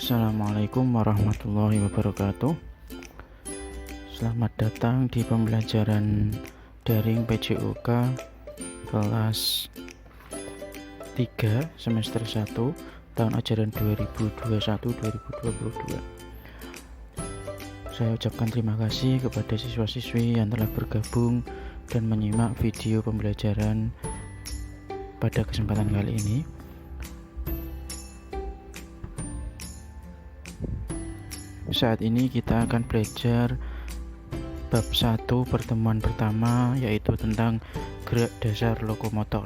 Assalamualaikum warahmatullahi wabarakatuh. Selamat datang di pembelajaran daring PJOK kelas 3 semester 1 tahun ajaran 2021-2022. Saya ucapkan terima kasih kepada siswa-siswi yang telah bergabung dan menyimak video pembelajaran pada kesempatan kali ini. Saat ini kita akan belajar bab 1 pertemuan pertama, yaitu tentang gerak dasar lokomotor.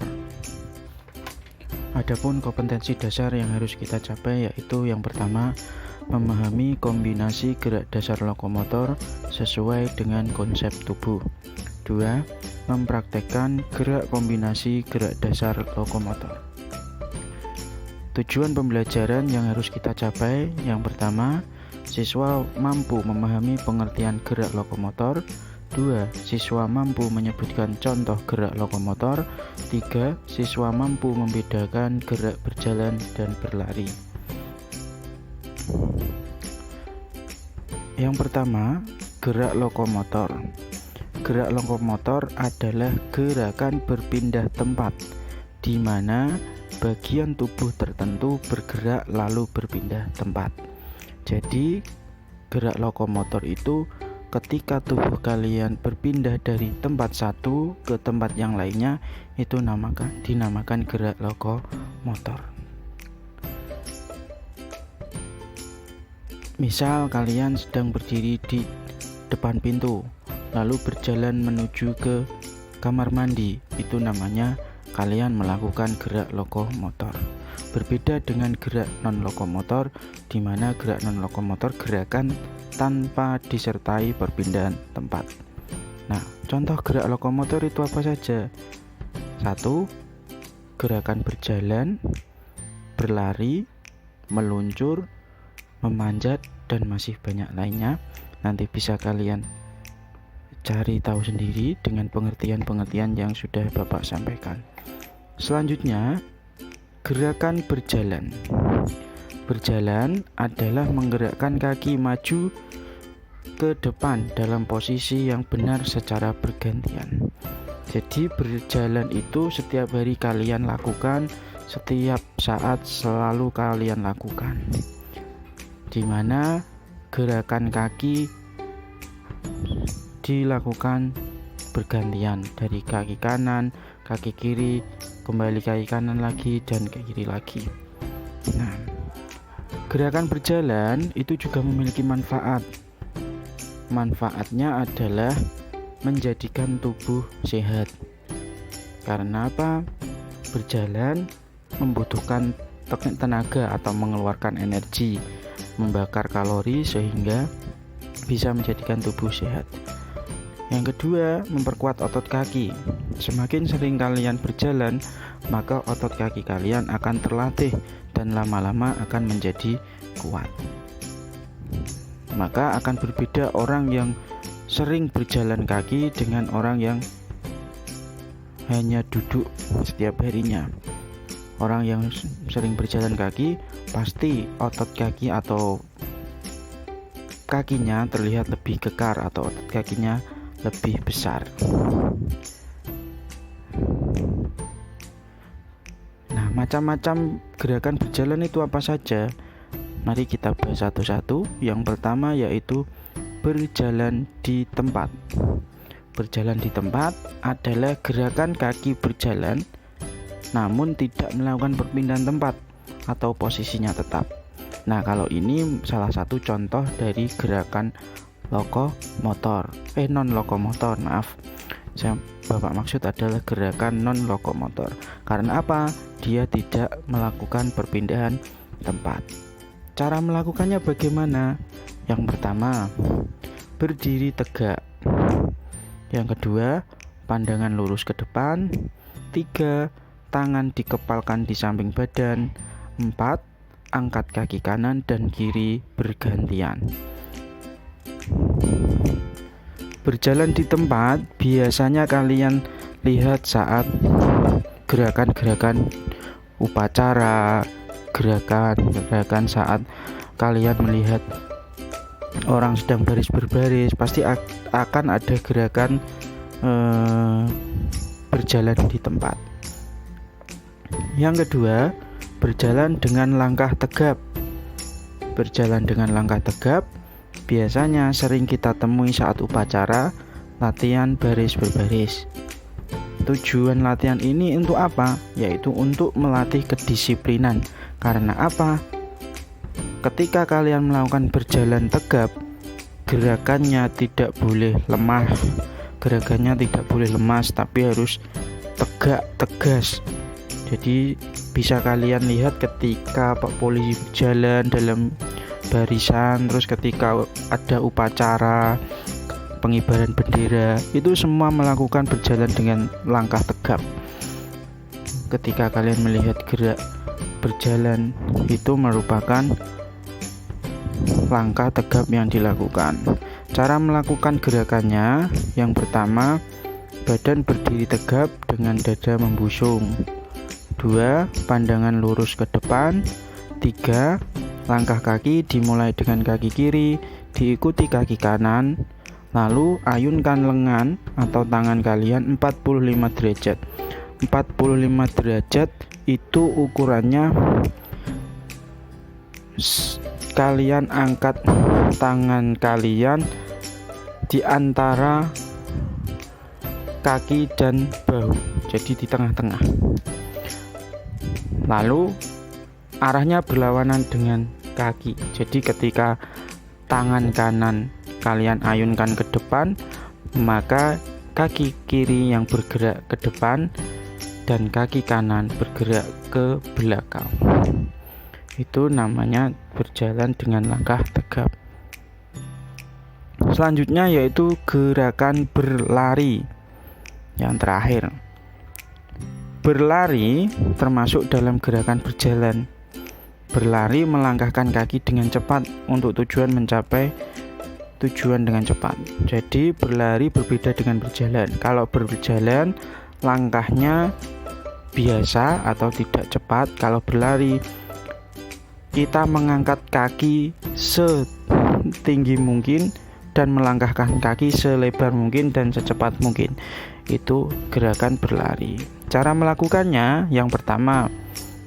Adapun kompetensi dasar yang harus kita capai yaitu yang pertama, memahami kombinasi gerak dasar lokomotor sesuai dengan konsep tubuh. 2. Mempraktekkan gerak kombinasi gerak dasar lokomotor. Tujuan pembelajaran yang harus kita capai, yang pertama, siswa mampu memahami pengertian gerak lokomotor. 2. Siswa mampu menyebutkan contoh gerak lokomotor. 3. Siswa mampu membedakan gerak berjalan dan berlari. Yang pertama, gerak lokomotor. Gerak lokomotor adalah gerakan berpindah tempat, di mana bagian tubuh tertentu bergerak lalu berpindah tempat. Jadi, gerak lokomotor itu ketika tubuh kalian berpindah dari tempat satu ke tempat yang lainnya, itu dinamakan gerak lokomotor. Misal kalian sedang berdiri di depan pintu, lalu berjalan menuju ke kamar mandi, itu namanya kalian melakukan gerak lokomotor. Berbeda dengan gerak non-lokomotor, di mana gerak non-lokomotor gerakan tanpa disertai perpindahan tempat. Nah, contoh gerak lokomotor itu apa saja? 1. Gerakan berjalan, berlari, meluncur, memanjat, dan masih banyak lainnya. Nanti bisa kalian cari tahu sendiri dengan pengertian-pengertian yang sudah Bapak sampaikan. Selanjutnya, gerakan berjalan. Berjalan adalah menggerakkan kaki maju ke depan dalam posisi yang benar secara bergantian. Jadi berjalan itu setiap hari kalian lakukan, setiap saat selalu kalian lakukan, di mana gerakan kaki dilakukan bergantian dari kaki kanan, kaki kiri, kembali kaki kanan lagi, dan ke kiri lagi. Nah, gerakan berjalan itu juga memiliki manfaat. Manfaatnya adalah menjadikan tubuh sehat. Karena apa? Berjalan membutuhkan tenaga atau mengeluarkan energi, membakar kalori sehingga bisa menjadikan tubuh sehat. Yang kedua, memperkuat otot kaki. Semakin sering kalian berjalan, maka otot kaki kalian akan terlatih dan lama-lama akan menjadi kuat. Maka akan berbeda orang yang sering berjalan kaki dengan orang yang hanya duduk setiap harinya. Orang yang sering berjalan kaki pasti otot kaki atau kakinya terlihat lebih kekar atau otot kakinya lebih besar. Nah, macam-macam gerakan berjalan itu apa saja? Mari kita bahas satu-satu. Yang pertama yaitu berjalan di tempat. Berjalan di tempat adalah gerakan kaki berjalan namun tidak melakukan perpindahan tempat atau posisinya tetap. Nah, kalau ini salah satu contoh dari gerakan non-lokomotor, maaf. Bapak maksud adalah gerakan non-lokomotor. Karena apa? Dia tidak melakukan perpindahan tempat. Cara melakukannya bagaimana? Yang pertama, berdiri tegak. Yang kedua, pandangan lurus ke depan. 3. Tangan dikepalkan di samping badan. 4. Angkat kaki kanan dan kiri bergantian. Berjalan di tempat biasanya kalian lihat saat gerakan-gerakan upacara, gerakan saat kalian melihat orang sedang baris berbaris, pasti akan ada gerakan berjalan di tempat. Yang kedua, berjalan dengan langkah tegap. Berjalan dengan langkah tegap biasanya sering kita temui saat upacara latihan baris berbaris. Tujuan latihan ini untuk apa? Yaitu untuk melatih kedisiplinan. Karena apa? Ketika kalian melakukan berjalan tegap, gerakannya tidak boleh lemah. Gerakannya tidak boleh lemas, tapi harus tegak, tegas. Jadi bisa kalian lihat ketika Pak Polisi berjalan dalam barisan, terus ketika ada upacara pengibaran bendera, itu semua melakukan berjalan dengan langkah tegap. Ketika kalian melihat gerak berjalan, itu merupakan langkah tegap yang dilakukan. Cara melakukan gerakannya, yang pertama, badan berdiri tegap dengan dada membusung. 2. Pandangan lurus ke depan. 3. Langkah kaki dimulai dengan kaki kiri, diikuti kaki kanan. Lalu ayunkan lengan atau tangan kalian 45 derajat. 45 derajat itu ukurannya, kalian angkat tangan kalian di antara kaki dan bahu, jadi di tengah-tengah. Lalu arahnya berlawanan dengan kaki. Jadi ketika tangan kanan kalian ayunkan ke depan, maka kaki kiri yang bergerak ke depan dan kaki kanan bergerak ke belakang. Itu namanya berjalan dengan langkah tegap. Selanjutnya yaitu gerakan berlari. Yang terakhir, berlari termasuk dalam gerakan berjalan. Berlari melangkahkan kaki dengan cepat untuk tujuan mencapai tujuan dengan cepat. Jadi berlari berbeda dengan berjalan. Kalau berjalan langkahnya biasa atau tidak cepat. Kalau berlari kita mengangkat kaki setinggi mungkin dan melangkahkan kaki selebar mungkin dan secepat mungkin. Itu gerakan berlari. Cara melakukannya, yang pertama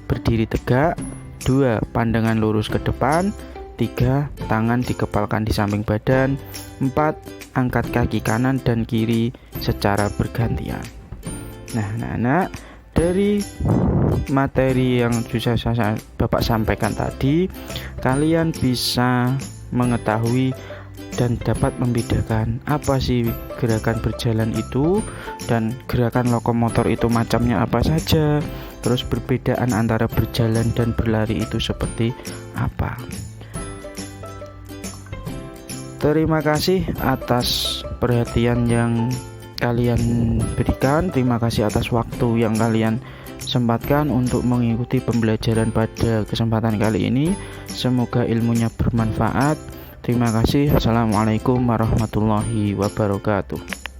berdiri tegak. 2. Pandangan lurus ke depan. 3. Tangan dikepalkan di samping badan. 4. Angkat kaki kanan dan kiri secara bergantian. Nah, anak-anak, dari materi yang sudah Bapak sampaikan tadi, kalian bisa mengetahui dan dapat membedakan apa sih gerakan berjalan itu dan gerakan lokomotor itu macamnya apa saja, terus perbedaan antara berjalan dan berlari itu seperti apa. Terima kasih atas perhatian yang kalian berikan. Terima kasih atas waktu yang kalian sempatkan untuk mengikuti pembelajaran pada kesempatan kali ini. Semoga ilmunya bermanfaat. Terima kasih. Assalamualaikum warahmatullahi wabarakatuh.